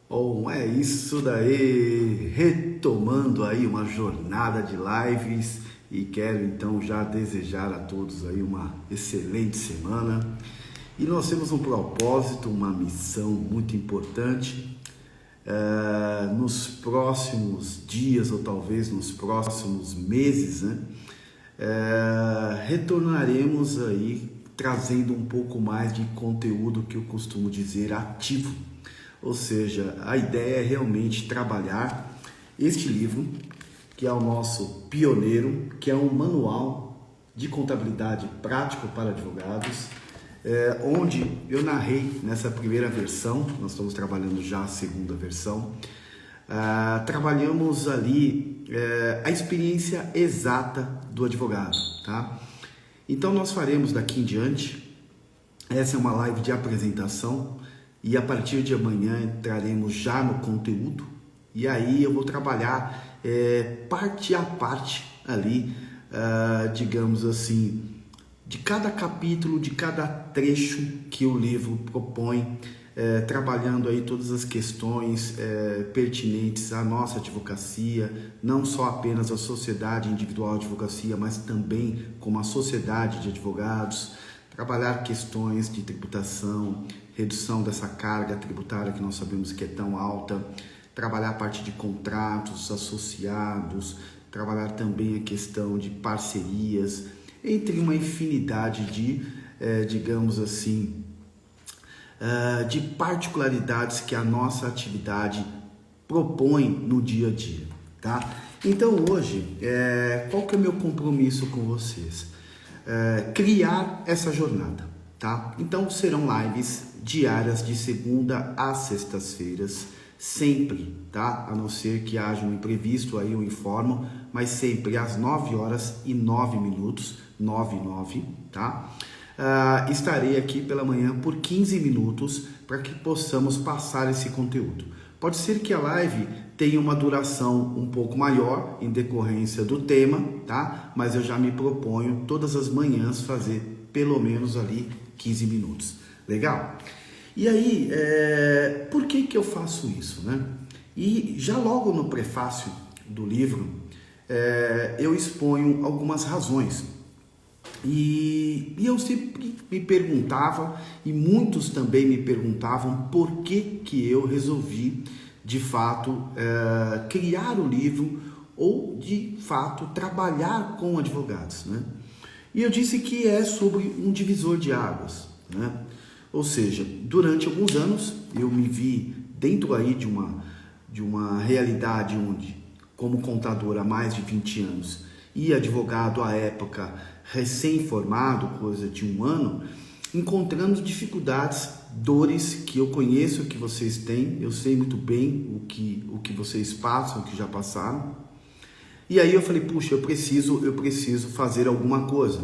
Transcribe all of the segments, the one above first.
Bom, é isso daí, retomando aí uma jornada de lives e quero então já desejar a todos aí uma excelente semana. E nós temos um propósito, uma missão muito importante. Nos próximos dias ou talvez nos próximos meses, né? Retornaremos aí trazendo um pouco mais de conteúdo que eu costumo dizer ativo. Ou seja, a ideia é realmente trabalhar este livro, que é o nosso pioneiro, que é um manual de contabilidade prático para advogados, onde eu narrei nessa primeira versão, nós estamos trabalhando já a segunda versão, trabalhamos ali a experiência exata do advogado, tá? Então nós faremos daqui em diante, essa é uma live de apresentação, e a partir de amanhã entraremos já no conteúdo e aí eu vou trabalhar parte a parte ali, digamos assim, de cada capítulo, de cada trecho que o livro propõe, trabalhando aí todas as questões pertinentes à nossa advocacia, não só apenas a sociedade individual de advocacia, mas também como a sociedade de advogados, trabalhar questões de tributação, redução dessa carga tributária que nós sabemos que é tão alta, trabalhar a parte de contratos associados, trabalhar também a questão de parcerias, entre uma infinidade de, digamos assim, de particularidades que a nossa atividade propõe no dia a dia, tá? Então hoje, qual que é o meu compromisso com vocês? Criar essa jornada, tá? Então serão lives diárias de segunda a sextas-feiras, sempre, tá? A não ser que haja um imprevisto, aí eu informo, mas sempre às 9h09, 9 e 9, tá? Estarei aqui pela manhã por 15 minutos para que possamos passar esse conteúdo. Pode ser que a live tenha uma duração um pouco maior em decorrência do tema, tá? Mas eu já me proponho todas as manhãs fazer pelo menos ali 15 minutos. Legal? E aí, por que eu faço isso, né? E já logo no prefácio do livro, eu exponho algumas razões. E eu sempre me perguntava, e muitos também me perguntavam, por que eu resolvi, de fato, criar o livro ou, de fato, trabalhar com advogados, né? E eu disse que é sobre um divisor de águas, né? Ou seja, durante alguns anos eu me vi dentro aí de uma realidade onde, como contador há mais de 20 anos e advogado à época recém-formado, coisa de um ano, encontrando dificuldades, dores que eu conheço que vocês têm, eu sei muito bem o que vocês passam, o que já passaram. E aí eu falei, puxa, eu preciso fazer alguma coisa.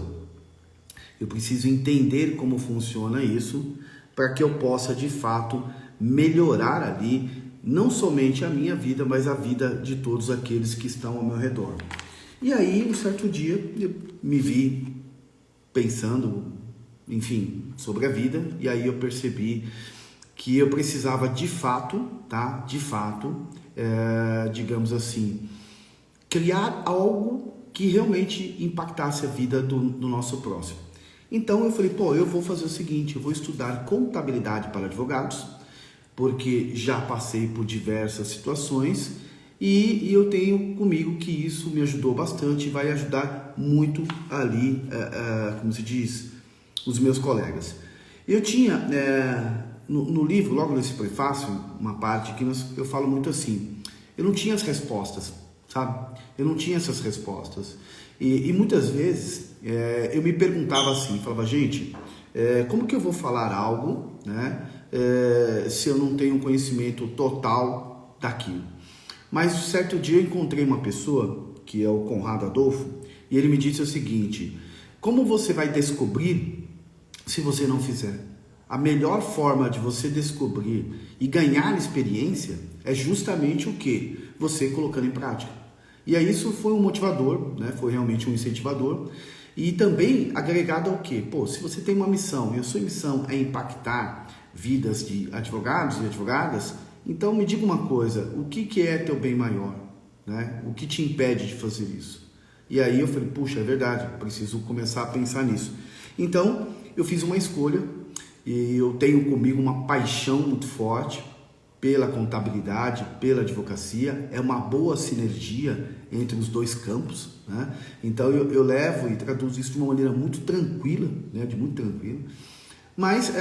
Eu preciso entender como funciona isso para que eu possa, de fato, melhorar ali, não somente a minha vida, mas a vida de todos aqueles que estão ao meu redor. E aí, um certo dia, eu me vi pensando, enfim, sobre a vida, e aí eu percebi que eu precisava de fato, tá? De fato, digamos assim, criar algo que realmente impactasse a vida do nosso próximo. Então eu falei, eu vou fazer o seguinte, eu vou estudar contabilidade para advogados, porque já passei por diversas situações e eu tenho comigo que isso me ajudou bastante e vai ajudar muito ali, como se diz, os meus colegas. Eu tinha no livro, logo nesse prefácio, uma parte que eu falo muito assim, eu não tinha as respostas, sabe? Eu não tinha essas respostas. E muitas vezes eu me perguntava assim, falava, gente, como que eu vou falar algo, né, se eu não tenho um conhecimento total daquilo? Mas um certo dia eu encontrei uma pessoa, que é o Conrado Adolfo, e ele me disse o seguinte, como você vai descobrir se você não fizer? A melhor forma de você descobrir e ganhar experiência é justamente o quê? Você colocando em prática. E aí isso foi um motivador, né? Foi realmente um incentivador. E também agregado ao quê? Se você tem uma missão, e a sua missão é impactar vidas de advogados e advogadas, Então me diga uma coisa, o que é teu bem maior? Né? O que te impede de fazer isso? E aí eu falei, puxa, é verdade, preciso começar a pensar nisso. Então eu fiz uma escolha e eu tenho comigo uma paixão muito forte pela contabilidade, pela advocacia, é uma boa sinergia entre os dois campos, né? Então eu levo e traduzo isso de uma maneira muito tranquila, né? Muito tranquila, mas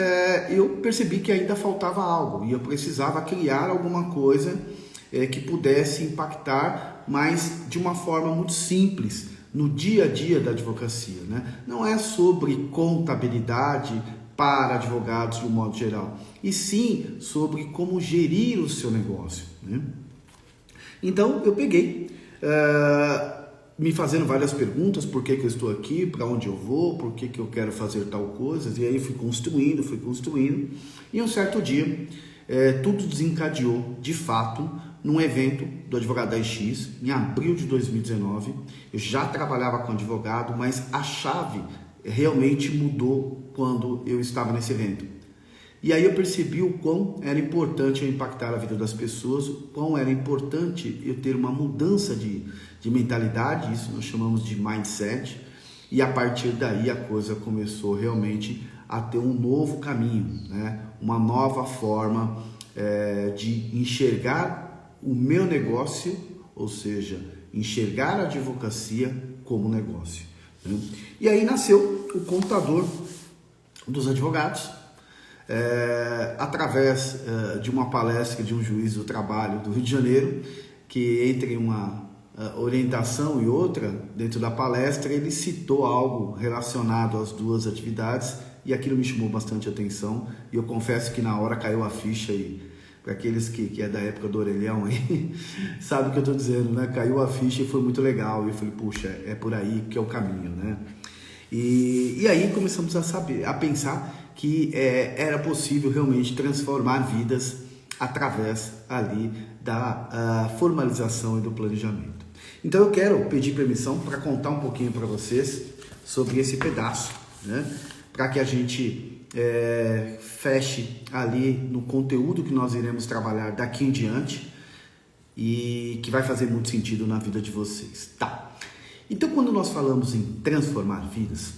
eu percebi que ainda faltava algo e eu precisava criar alguma coisa que pudesse impactar, mas de uma forma muito simples, no dia a dia da advocacia, né? Não é sobre contabilidade para advogados de um modo geral, e sim sobre como gerir o seu negócio, né? Então eu peguei, me fazendo várias perguntas, por que eu estou aqui, para onde eu vou, por que eu quero fazer tal coisa, e aí fui construindo, e um certo dia tudo desencadeou de fato num evento do Advogado da X, em abril de 2019. Eu já trabalhava com advogado, mas a chave realmente mudou quando eu estava nesse evento. E aí eu percebi o quão era importante eu impactar a vida das pessoas, o quão era importante eu ter uma mudança de mentalidade, isso nós chamamos de mindset, e a partir daí a coisa começou realmente a ter um novo caminho, né? Uma nova forma de enxergar o meu negócio, ou seja, enxergar a advocacia como negócio, né? E aí nasceu o Contador dos Advogados, através de uma palestra de um juiz do trabalho do Rio de Janeiro, que entre uma orientação e outra, dentro da palestra, ele citou algo relacionado às duas atividades e aquilo me chamou bastante atenção e eu confesso que na hora caiu a ficha e para aqueles que é da época do orelhão aí, sabe o que eu estou dizendo, né? Caiu a ficha e foi muito legal e eu falei, puxa, é por aí que é o caminho, né? E aí começamos a pensar que era possível realmente transformar vidas através ali da formalização e do planejamento. Então eu quero pedir permissão para contar um pouquinho para vocês sobre esse pedaço, né? Para que a gente feche ali no conteúdo que nós iremos trabalhar daqui em diante e que vai fazer muito sentido na vida de vocês. Tá. Então, quando nós falamos em transformar vidas,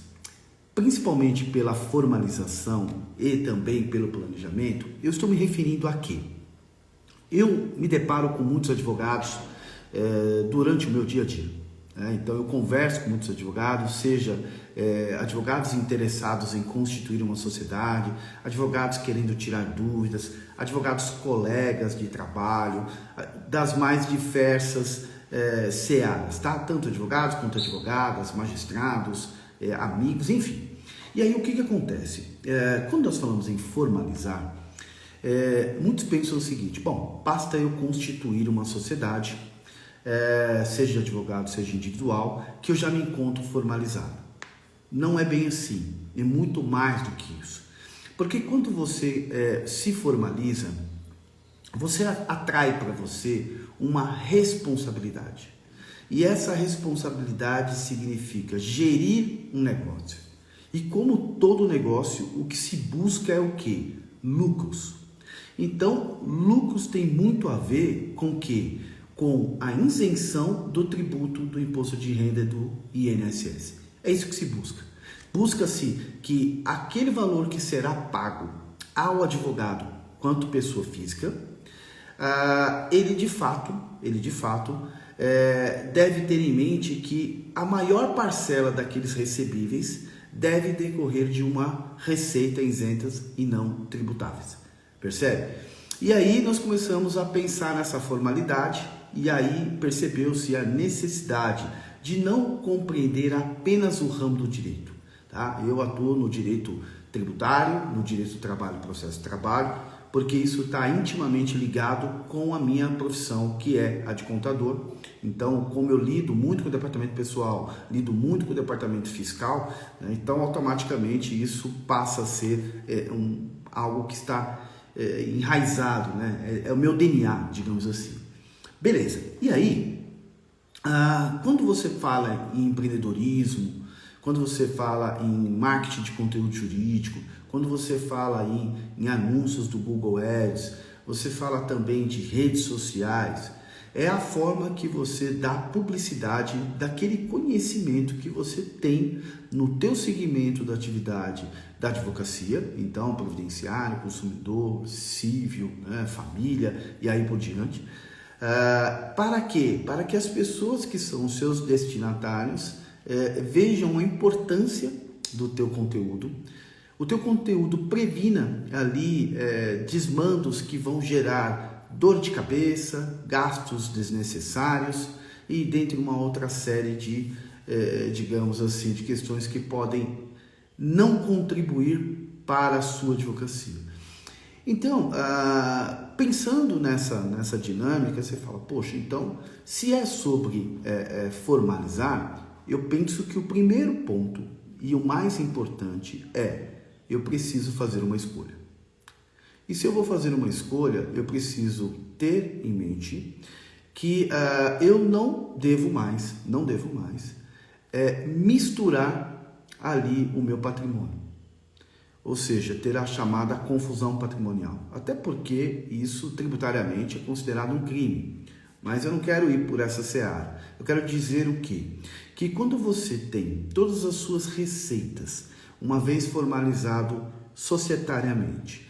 principalmente pela formalização e também pelo planejamento, eu estou me referindo a quê? Eu me deparo com muitos advogados durante o meu dia a dia. Então eu converso com muitos advogados, seja advogados interessados em constituir uma sociedade, advogados querendo tirar dúvidas, advogados colegas de trabalho, das mais diversas searas, tá? Tanto advogados quanto advogadas, magistrados, amigos, enfim. E aí o que acontece? Quando nós falamos em formalizar, muitos pensam o seguinte, bom, basta eu constituir uma sociedade, seja de advogado, seja individual, que eu já me encontro formalizado. Não é bem assim, é muito mais do que isso. Porque quando você se formaliza, você atrai para você uma responsabilidade. E essa responsabilidade significa gerir um negócio. E como todo negócio, o que se busca é o quê? Lucros. Então, lucros tem muito a ver com o quê? Com a isenção do tributo do imposto de renda do INSS. É isso que se busca. Busca-se que aquele valor que será pago ao advogado quanto pessoa física, ele de fato deve ter em mente que a maior parcela daqueles recebíveis deve decorrer de uma receita isentas e não tributáveis. Percebe? E aí nós começamos a pensar nessa formalidade e aí percebeu-se a necessidade de não compreender apenas o ramo do direito. Tá? Eu atuo no direito tributário, no direito do trabalho, processo de trabalho, porque isso está intimamente ligado com a minha profissão, que é a de contador. Então, como eu lido muito com o departamento pessoal, lido muito com o departamento fiscal, né? Então automaticamente isso passa a ser algo que está enraizado, né? É o meu DNA, digamos assim. Beleza, e aí, quando você fala em empreendedorismo, quando você fala em marketing de conteúdo jurídico, quando você fala em anúncios do Google Ads, você fala também de redes sociais. É a forma que você dá publicidade daquele conhecimento que você tem no teu segmento da atividade da advocacia, então previdenciário, consumidor, civil, né, família e aí por diante. Para quê? Para que as pessoas que são os seus destinatários vejam a importância do teu conteúdo. O teu conteúdo previna ali desmandos que vão gerar dor de cabeça, gastos desnecessários e dentre uma outra série de, digamos assim, de questões que podem não contribuir para a sua advocacia. Então, pensando nessa dinâmica, você fala, poxa, então, se é sobre formalizar, eu penso que o primeiro ponto e o mais importante eu preciso fazer uma escolha. E se eu vou fazer uma escolha, eu preciso ter em mente que eu não devo mais misturar ali o meu patrimônio. Ou seja, ter a chamada confusão patrimonial. Até porque isso tributariamente é considerado um crime. Mas eu não quero ir por essa seara. Eu quero dizer o quê? Que quando você tem todas as suas receitas, uma vez formalizado societariamente,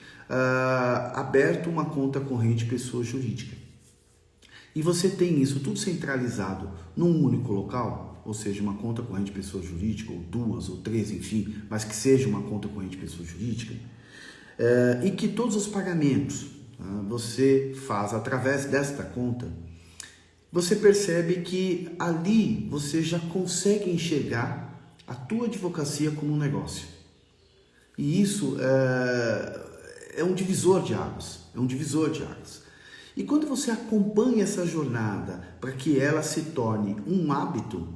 aberto uma conta corrente pessoa jurídica, e você tem isso tudo centralizado num único local, ou seja, uma conta corrente pessoa jurídica, ou duas, ou três, enfim, mas que seja uma conta corrente pessoa jurídica, e que todos os pagamentos você faz através desta conta, você percebe que ali você já consegue enxergar a tua advocacia como um negócio. E isso é um divisor de águas, E quando você acompanha essa jornada para que ela se torne um hábito,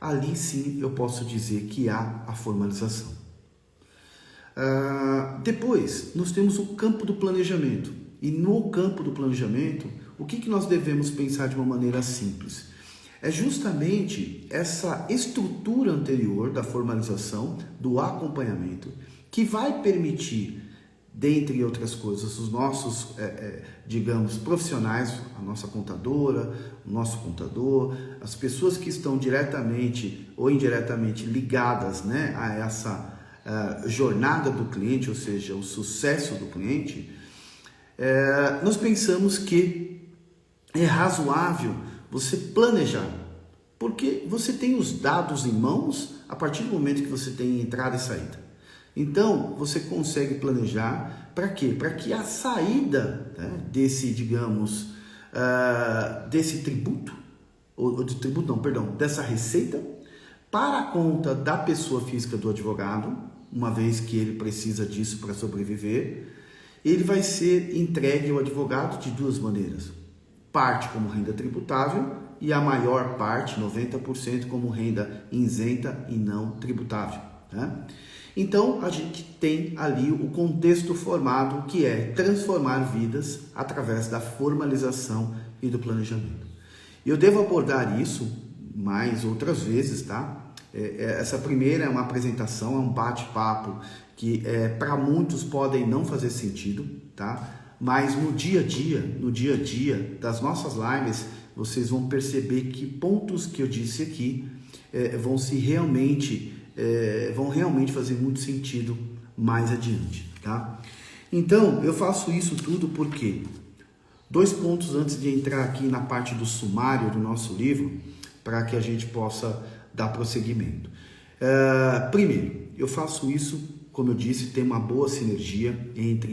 ali sim eu posso dizer que há a formalização. Depois, nós temos o campo do planejamento. E no campo do planejamento, o que nós devemos pensar de uma maneira simples? É justamente essa estrutura anterior da formalização, do acompanhamento, que vai permitir, dentre outras coisas, os nossos, digamos, profissionais, a nossa contadora, o nosso contador, as pessoas que estão diretamente ou indiretamente ligadas, né, a essa jornada do cliente, ou seja, o sucesso do cliente, nós pensamos que é razoável você planejar, porque você tem os dados em mãos a partir do momento que você tem entrada e saída. Então, você consegue planejar para quê? Para que a saída, né, desse, digamos, desse tributo, dessa receita, para a conta da pessoa física do advogado, uma vez que ele precisa disso para sobreviver, ele vai ser entregue ao advogado de duas maneiras. Parte como renda tributável e a maior parte, 90%, como renda isenta e não tributável, né? Então, a gente tem ali o contexto formado, que é transformar vidas através da formalização e do planejamento. Eu devo abordar isso mais outras vezes, tá? Essa primeira é uma apresentação, é um bate-papo que para muitos podem não fazer sentido, tá? Mas no dia a dia das nossas lives, vocês vão perceber que pontos que eu disse aqui vão realmente fazer muito sentido mais adiante, tá? Então, eu faço isso tudo porque 2 pontos antes de entrar aqui na parte do sumário do nosso livro, para que a gente possa dar prosseguimento. Primeiro, eu faço isso, como eu disse, tem uma boa sinergia entre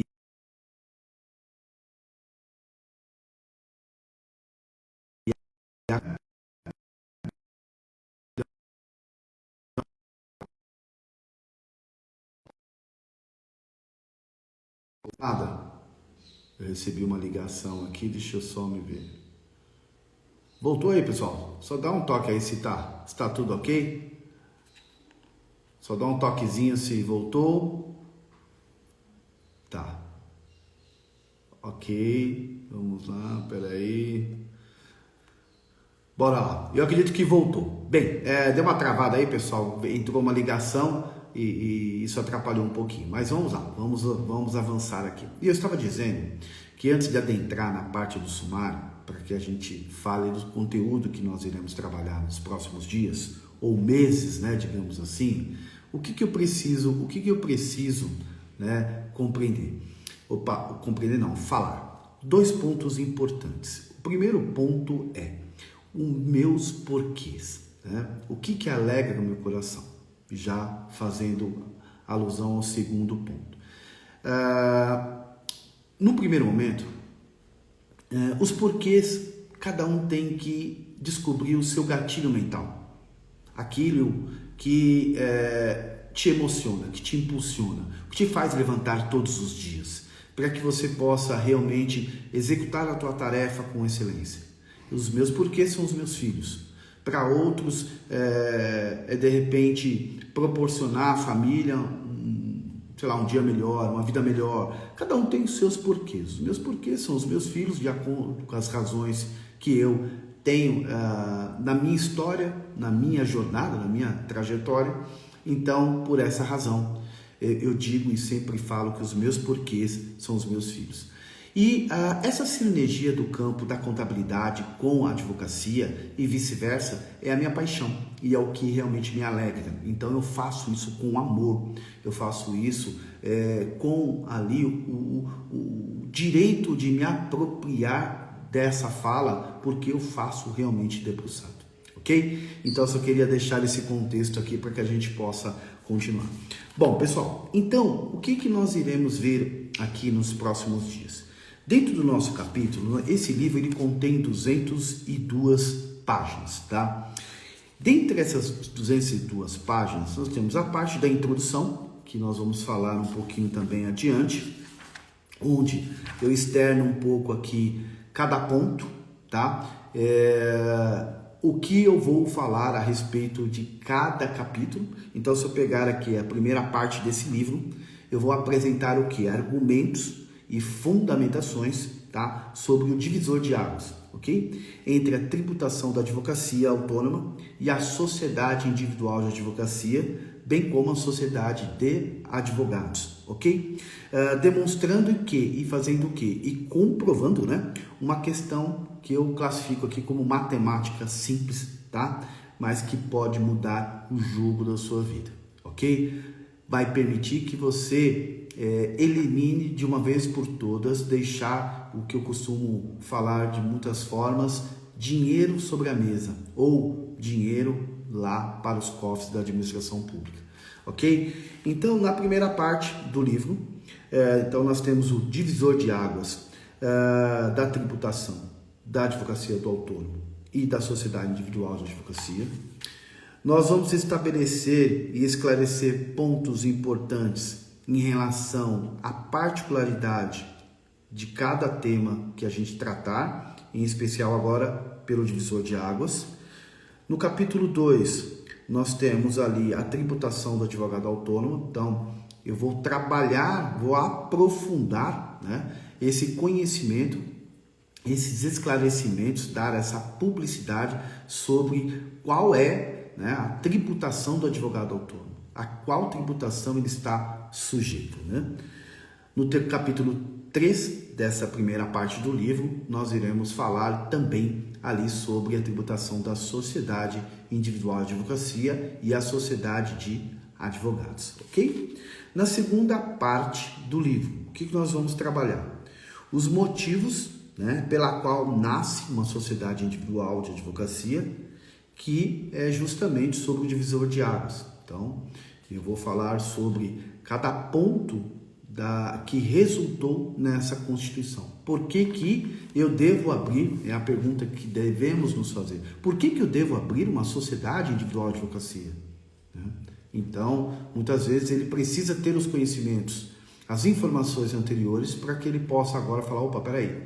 nada. Eu recebi uma ligação aqui, deixa eu só me ver. Voltou aí, pessoal? Só dá um toque aí se tá tudo ok. Só dá um toquezinho se voltou. Tá. Ok, vamos lá, peraí. Bora lá. Eu acredito que voltou. Bem, deu uma travada aí, pessoal. Entrou uma ligação e isso atrapalhou um pouquinho. Mas vamos lá, vamos avançar aqui. E eu estava dizendo que antes de adentrar na parte do sumário, para que a gente fale do conteúdo que nós iremos trabalhar nos próximos dias ou meses, né, digamos assim, o que eu preciso, né, compreender? Compreender não, falar. 2 pontos importantes. O primeiro ponto é os meus porquês, né? O que alegra o meu coração? Já fazendo alusão ao segundo ponto. No primeiro momento, os porquês, cada um tem que descobrir o seu gatilho mental. Aquilo que te emociona, que te impulsiona, que te faz levantar todos os dias, para que você possa realmente executar a tua tarefa com excelência. Os meus porquês são os meus filhos. Para outros, de repente proporcionar à família um dia melhor, uma vida melhor. Cada um tem os seus porquês. Os meus porquês são os meus filhos, de acordo com as razões que eu tenho na minha história, na minha jornada, na minha trajetória. Então, por essa razão, eu digo e sempre falo que os meus porquês são os meus filhos. E essa sinergia do campo da contabilidade com a advocacia e vice-versa é a minha paixão e é o que realmente me alegra. Então eu faço isso com amor, eu faço isso com ali o direito de me apropriar dessa fala, porque eu faço realmente debruçado, ok? Então eu só queria deixar esse contexto aqui para que a gente possa continuar. Bom, pessoal, então o que nós iremos ver aqui nos próximos dias? Dentro do nosso capítulo, esse livro ele contém 202 páginas, tá? Dentre essas 202 páginas, nós temos a parte da introdução, que nós vamos falar um pouquinho também adiante, onde eu externo um pouco aqui cada ponto, tá? O que eu vou falar a respeito de cada capítulo. Então, se eu pegar aqui a primeira parte desse livro, eu vou apresentar o que? Argumentos e fundamentações, tá? Sobre o divisor de águas, ok? Entre a tributação da advocacia autônoma e a sociedade individual de advocacia, bem como a sociedade de advogados, ok? Demonstrando o que e fazendo o que? E comprovando, né? Uma questão que eu classifico aqui como matemática simples, tá? Mas que pode mudar o jogo da sua vida, ok? Vai permitir que você elimine de uma vez por todas, deixar o que eu costumo falar de muitas formas, dinheiro sobre a mesa ou dinheiro lá para os cofres da administração pública, ok? Então, na primeira parte do livro, então nós temos o divisor de águas da tributação, da advocacia do autônomo e da sociedade individual de advocacia. Nós vamos estabelecer e esclarecer pontos importantes em relação à particularidade de cada tema que a gente tratar, em especial agora pelo divisor de águas. No capítulo 2, nós temos ali a tributação do advogado autônomo. Então, eu vou trabalhar, vou aprofundar, né, esse conhecimento, esses esclarecimentos, dar essa publicidade sobre qual é, né, a tributação do advogado autônomo, a qual tributação ele está sujeito, né? No capítulo 3 dessa primeira parte do livro, nós iremos falar também ali sobre a tributação da sociedade individual de advocacia e a sociedade de advogados, ok? Na segunda parte do livro, o que nós vamos trabalhar? Os motivos, né, pela qual nasce uma sociedade individual de advocacia, que é justamente sobre o divisor de águas. Então, eu vou falar sobre cada ponto que resultou nessa Constituição. Por que eu devo abrir, é a pergunta que devemos nos fazer, por que eu devo abrir uma sociedade individual de advocacia? Então, muitas vezes ele precisa ter os conhecimentos, as informações anteriores, para que ele possa agora falar, opa, peraí,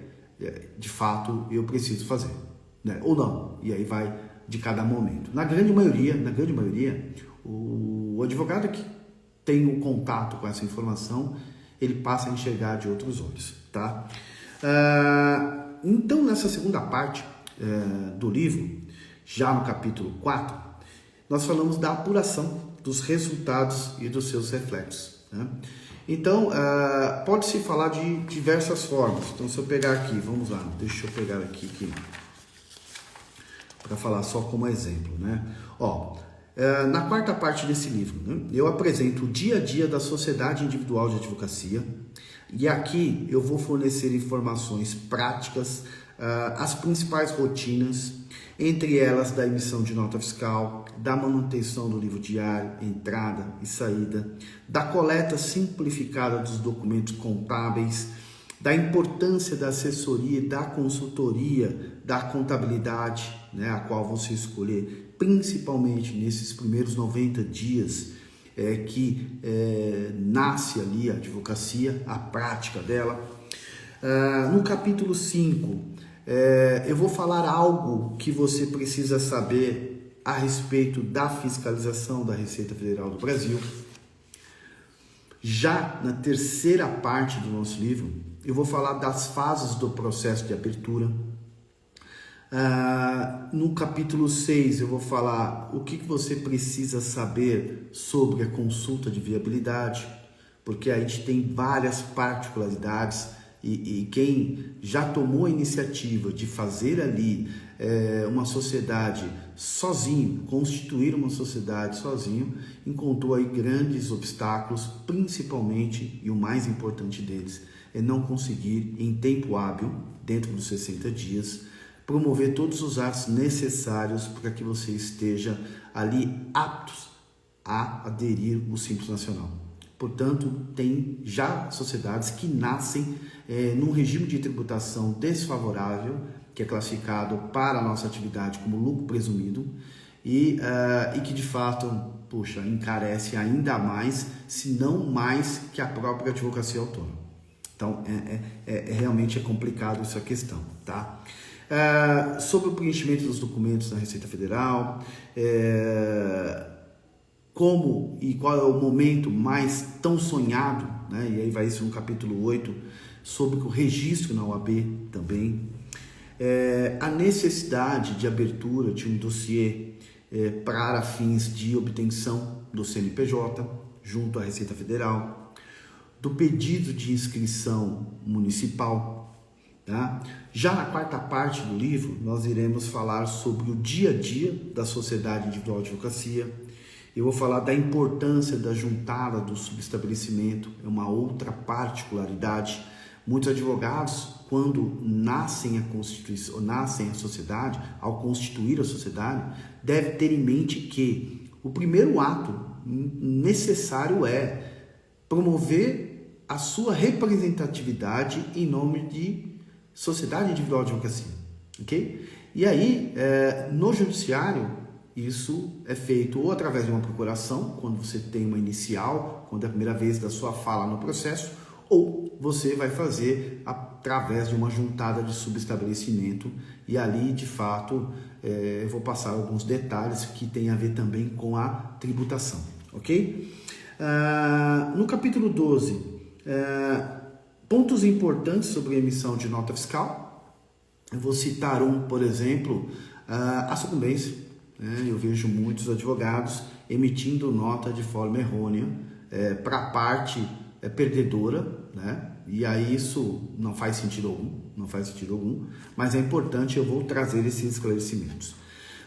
de fato eu preciso fazer, né? Ou não, e aí vai de cada momento. Na grande maioria, o advogado que tem um contato com essa informação, ele passa a enxergar de outros olhos, tá? Então, nessa segunda parte do livro, já no capítulo 4, nós falamos da apuração dos resultados e dos seus reflexos. né? Então, pode-se falar de diversas formas. Então, se eu pegar aqui, vamos lá, deixa eu pegar aqui para falar só como exemplo, né? Ó, na quarta parte desse livro, né, eu apresento o dia a dia da Sociedade Individual de Advocacia, e aqui eu vou fornecer informações práticas, as principais rotinas, entre elas da emissão de nota fiscal, da manutenção do livro diário, entrada e saída, da coleta simplificada dos documentos contábeis, da importância da assessoria e da consultoria da contabilidade, né, a qual você escolher, principalmente nesses primeiros 90 dias que nasce ali a advocacia, a prática dela. No capítulo 5, eu vou falar algo que você precisa saber a respeito da fiscalização da Receita Federal do Brasil. Já na terceira parte do nosso livro, eu vou falar das fases do processo de abertura. No capítulo 6, eu vou falar o que você precisa saber sobre a consulta de viabilidade, porque a gente tem várias particularidades e quem já tomou a iniciativa de fazer ali uma sociedade sozinho, constituir uma sociedade sozinho, encontrou aí grandes obstáculos, principalmente, e o mais importante deles, é não conseguir em tempo hábil, dentro dos 60 dias, promover todos os atos necessários para que você esteja ali aptos a aderir ao Simples Nacional. Portanto, tem já sociedades que nascem num regime de tributação desfavorável, que é classificado para a nossa atividade como lucro presumido, e que de fato, encarece ainda mais, se não mais que a própria advocacia autônoma. Então, realmente complicado essa questão, tá? Sobre o preenchimento dos documentos na Receita Federal, como e qual é o momento mais tão sonhado, né? E aí vai isso no capítulo 8, sobre o registro na OAB também, a necessidade de abertura de um dossiê para fins de obtenção do CNPJ junto à Receita Federal, do pedido de inscrição municipal, tá? Já na quarta parte do livro, nós iremos falar sobre o dia a dia da Sociedade Individual de Advocacia. Eu vou falar da importância da juntada do subestabelecimento, é uma outra particularidade. Muitos advogados, quando nascem a sociedade, ao constituir a sociedade, devem ter em mente que o primeiro ato necessário é promover a sua representatividade em nome de Sociedade Individual de Advocacia, ok? E aí, no judiciário, isso é feito ou através de uma procuração, quando você tem uma inicial, quando é a primeira vez da sua fala no processo, ou você vai fazer através de uma juntada de subestabelecimento, e ali, de fato, eu vou passar alguns detalhes que tem a ver também com a tributação, ok? No capítulo 12, pontos importantes sobre a emissão de nota fiscal. Eu vou citar por exemplo, a sucumbência. Eu vejo muitos advogados emitindo nota de forma errônea para a parte perdedora, né? E aí isso não faz sentido algum, mas é importante, eu vou trazer esses esclarecimentos.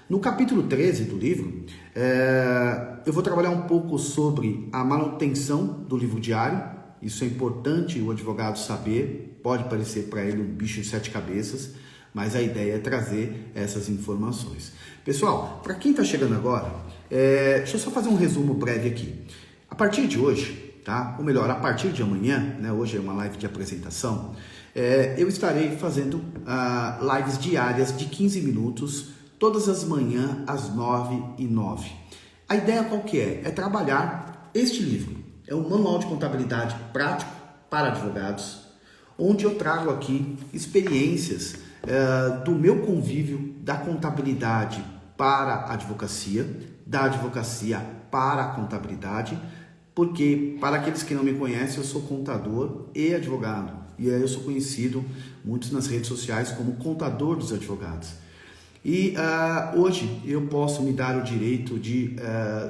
No capítulo 13 do livro, eu vou trabalhar um pouco sobre a manutenção do livro diário. Isso é importante o advogado saber, pode parecer para ele um bicho de 7 cabeças, mas a ideia é trazer essas informações. Pessoal, para quem está chegando agora, deixa eu só fazer um resumo breve aqui. A partir de hoje, tá? Ou melhor, a partir de amanhã, né? Hoje é uma live de apresentação, eu estarei fazendo lives diárias de 15 minutos, todas as manhãs, às 9h09. A ideia qual que é? É trabalhar este livro. É um manual de contabilidade prático para advogados, onde eu trago aqui experiências do meu convívio da contabilidade para a advocacia, da advocacia para a contabilidade, porque, para aqueles que não me conhecem, eu sou contador e advogado, e eu sou conhecido, muitos nas redes sociais, como contador dos advogados. E hoje eu posso me dar o direito de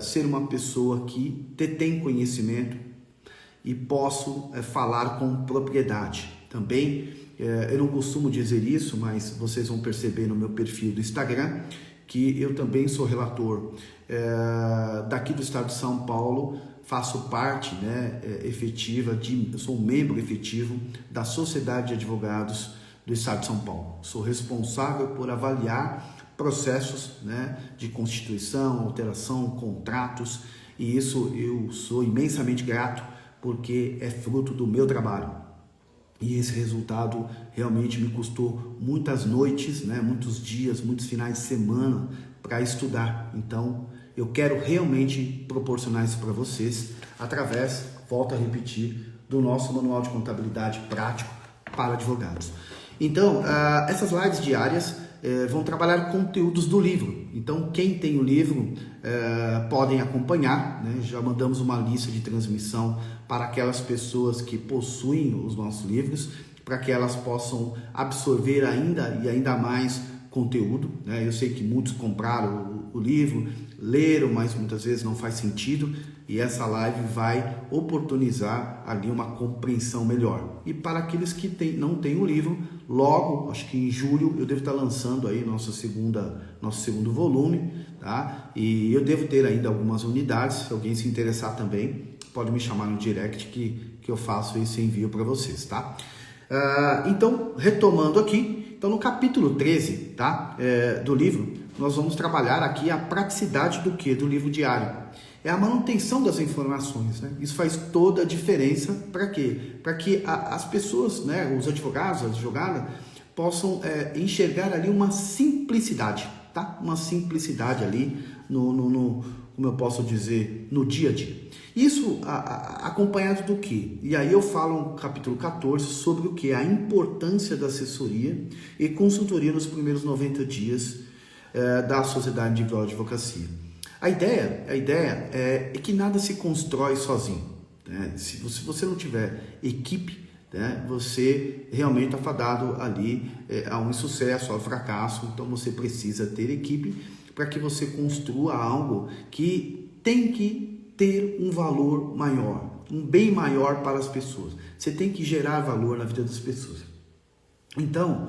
ser uma pessoa que detém conhecimento e posso falar com propriedade. Também, eu não costumo dizer isso, mas vocês vão perceber no meu perfil do Instagram que eu também sou relator daqui do estado de São Paulo, faço parte efetiva, eu sou um membro efetivo da Sociedade de Advogados do estado de São Paulo. Sou responsável por avaliar processos de constituição, alteração, contratos, e isso eu sou imensamente grato porque é fruto do meu trabalho. E esse resultado realmente me custou muitas noites, muitos dias, muitos finais de semana para estudar. Então, eu quero realmente proporcionar isso para vocês através, volto a repetir, do nosso Manual de Contabilidade Prático para Advogados. Então, essas lives diárias vão trabalhar conteúdos do livro. Então, quem tem o livro podem acompanhar, já mandamos uma lista de transmissão para aquelas pessoas que possuem os nossos livros, para que elas possam absorver ainda mais conteúdo. Eu sei que muitos compraram o livro, leram, mas muitas vezes não faz sentido, e essa live vai oportunizar ali uma compreensão melhor. E para aqueles que não têm o livro, logo, acho que em julho, eu devo estar lançando aí nosso segundo volume, tá? E eu devo ter ainda algumas unidades. Se alguém se interessar também, pode me chamar no direct que eu faço esse envio para vocês, tá? Então, retomando aqui, então no capítulo 13, tá? Do livro, nós vamos trabalhar aqui a praticidade do quê? Do livro diário. É a manutenção das informações, Isso faz toda a diferença para quê? Para que as pessoas, os advogados, as advogadas, possam enxergar ali uma simplicidade, tá? Uma simplicidade ali como eu posso dizer, no dia a dia. Isso acompanhado do quê? E aí eu falo no capítulo 14 sobre o que? A importância da assessoria e consultoria nos primeiros 90 dias da Sociedade Individual de Advocacia. A ideia é que nada se constrói sozinho. Se você não tiver equipe, você realmente está fadado ali a um insucesso, ao fracasso. Então você precisa ter equipe para que você construa algo que tem que ter um valor maior, um bem maior para as pessoas. Você tem que gerar valor na vida das pessoas. Então,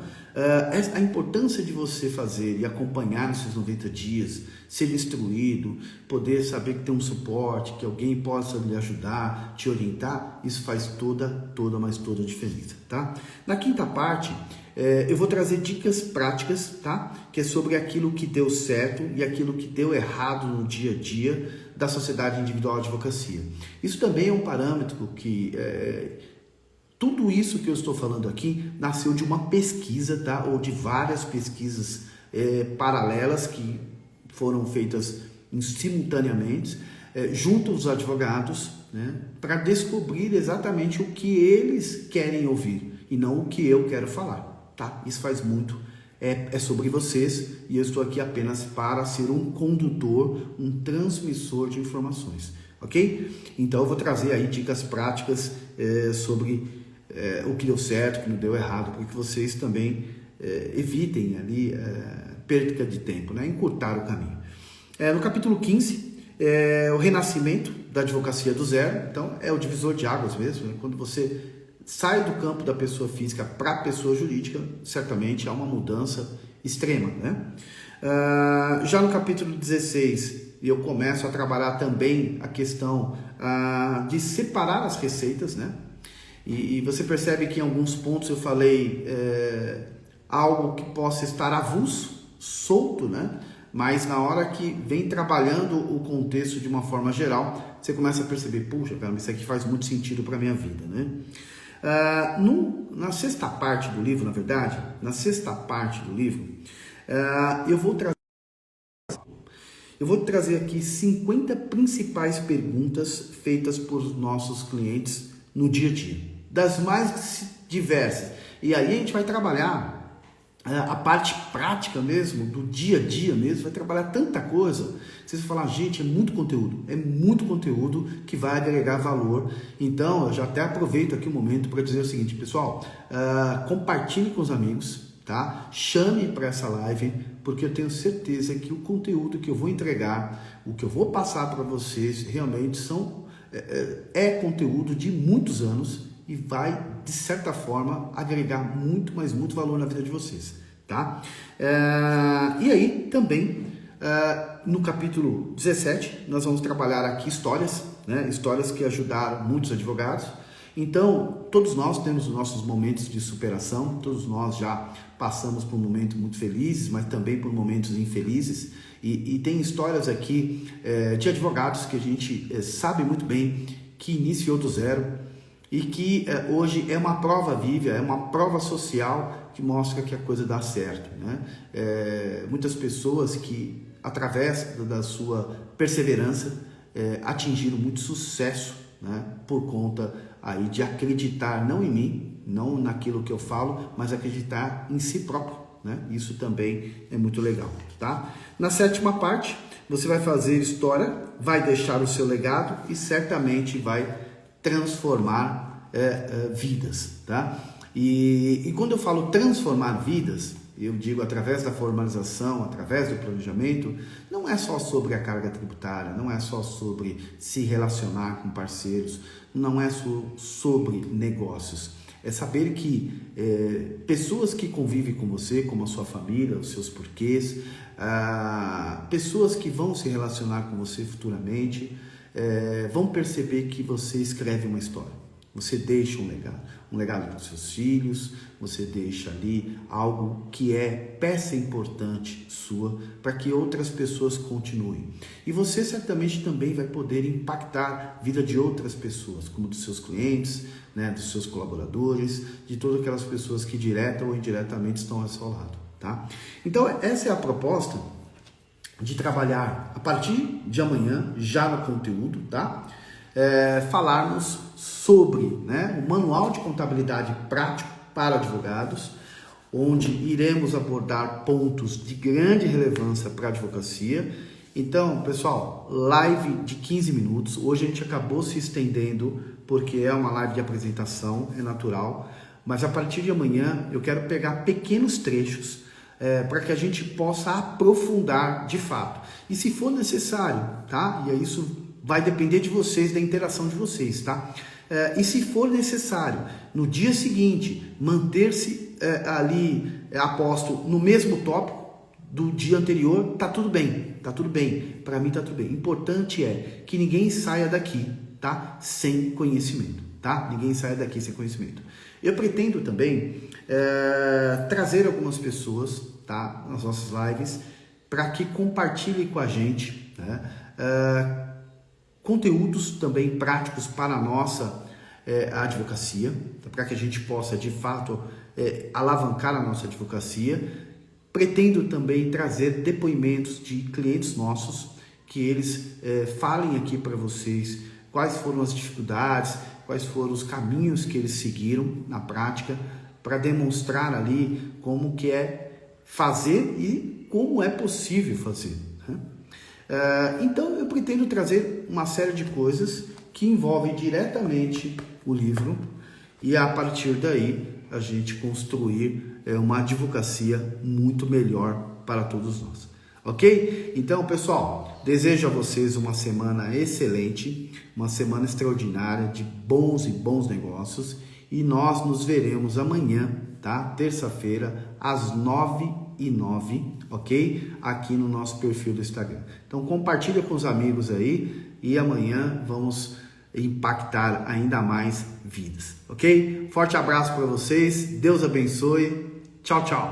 a importância de você fazer e acompanhar esses 90 dias, ser instruído, poder saber que tem um suporte, que alguém possa lhe ajudar, te orientar, isso faz toda a diferença, tá? Na quinta parte, eu vou trazer dicas práticas, tá? Que é sobre aquilo que deu certo e aquilo que deu errado no dia a dia da Sociedade Individual de Advocacia. Isso também é um parâmetro que... Tudo isso que eu estou falando aqui nasceu de uma pesquisa, tá? Ou de várias pesquisas paralelas que foram feitas simultaneamente junto aos advogados, para descobrir exatamente o que eles querem ouvir e não o que eu quero falar, tá? Isso faz muito, é sobre vocês, e eu estou aqui apenas para ser um condutor, um transmissor de informações, ok? Então eu vou trazer aí dicas práticas sobre o que deu certo, o que não deu errado, para que vocês também evitem ali perda de tempo, encurtar o caminho. No capítulo 15, o renascimento da advocacia do zero. Então é o divisor de águas mesmo, quando você sai do campo da pessoa física para a pessoa jurídica, certamente há uma mudança extrema, já no capítulo 16, eu começo a trabalhar também a questão de separar as receitas, E você percebe que em alguns pontos eu falei algo que possa estar avulso, solto, mas na hora que vem trabalhando o contexto de uma forma geral, você começa a perceber, puxa, cara, isso aqui faz muito sentido para a minha vida, Na sexta parte do livro, na verdade, eu vou trazer aqui 50 principais perguntas feitas por nossos clientes no dia a dia, das mais diversas. E aí a gente vai trabalhar a parte prática mesmo, do dia a dia mesmo, vai trabalhar tanta coisa. Vocês vão falar, gente, é muito conteúdo que vai agregar valor. Então, eu já até aproveito aqui o momento para dizer o seguinte, pessoal, compartilhe com os amigos, tá? Chame para essa live, porque eu tenho certeza que o conteúdo que eu vou entregar, o que eu vou passar para vocês, realmente são é conteúdo de muitos anos e vai, de certa forma, agregar muito, mas muito valor na vida de vocês, tá? E aí, também, no capítulo 17, nós vamos trabalhar aqui histórias, né? Histórias que ajudaram muitos advogados. Então, todos nós temos os nossos momentos de superação, todos nós já passamos por momentos muito felizes, mas também por momentos infelizes, e tem histórias aqui de advogados que a gente sabe muito bem que iniciou do zero e que hoje é uma prova viva, é uma prova social que mostra que a coisa dá certo, né? Muitas pessoas que, através da sua perseverança, atingiram muito sucesso, né? Por conta aí de acreditar não em mim, não naquilo que eu falo, mas acreditar em si próprio, né? Isso também é muito legal, tá? Na 7ª parte, você vai fazer história, vai deixar o seu legado e certamente vai transformar vidas, tá? E quando eu falo transformar vidas, eu digo através da formalização, através do planejamento, não é só sobre a carga tributária, não é só sobre se relacionar com parceiros, não é só sobre negócios. É saber que pessoas que convivem com você, como a sua família, os seus porquês, pessoas que vão se relacionar com você futuramente, vão perceber que você escreve uma história. Você deixa um legado para os seus filhos, você deixa ali algo que é peça importante sua para que outras pessoas continuem. E você certamente também vai poder impactar a vida de outras pessoas, como dos seus clientes, né, dos seus colaboradores, de todas aquelas pessoas que direta ou indiretamente estão ao seu lado, tá? Então essa é a proposta de trabalhar a partir de amanhã, já no conteúdo, tá? Falarmos sobre, né, o Manual de Contabilidade Prático para Advogados, onde iremos abordar pontos de grande relevância para a advocacia. Então, pessoal, live de 15 minutos. Hoje a gente acabou se estendendo porque é uma live de apresentação, é natural, mas a partir de amanhã eu quero pegar pequenos trechos para que a gente possa aprofundar de fato. E se for necessário, tá? E aí isso vai depender de vocês, da interação de vocês, tá? E se for necessário, no dia seguinte, manter-se ali aposto no mesmo tópico do dia anterior, tá tudo bem, tá tudo bem. Para mim tá tudo bem. Importante é que ninguém saia daqui, tá? Sem conhecimento, tá? Ninguém saia daqui sem conhecimento. Eu pretendo também trazer algumas pessoas, tá? Nas nossas lives, para que compartilhem com a gente, né? Conteúdos também práticos para a nossa advocacia, para que a gente possa de fato alavancar a nossa advocacia. Pretendo também trazer depoimentos de clientes nossos, que eles falem aqui para vocês quais foram as dificuldades, quais foram os caminhos que eles seguiram na prática, para demonstrar ali como que é fazer e como é possível fazer, né? Então eu pretendo trazer uma série de coisas que envolvem diretamente o livro e a partir daí a gente construir uma advocacia muito melhor para todos nós, ok? Então, pessoal, desejo a vocês uma semana excelente, uma semana extraordinária de bons negócios e nós nos veremos amanhã, tá? Terça-feira, às 9h09, ok? Aqui no nosso perfil do Instagram. Então compartilha com os amigos aí e amanhã vamos impactar ainda mais vidas, ok? Forte abraço para vocês, Deus abençoe, tchau, tchau!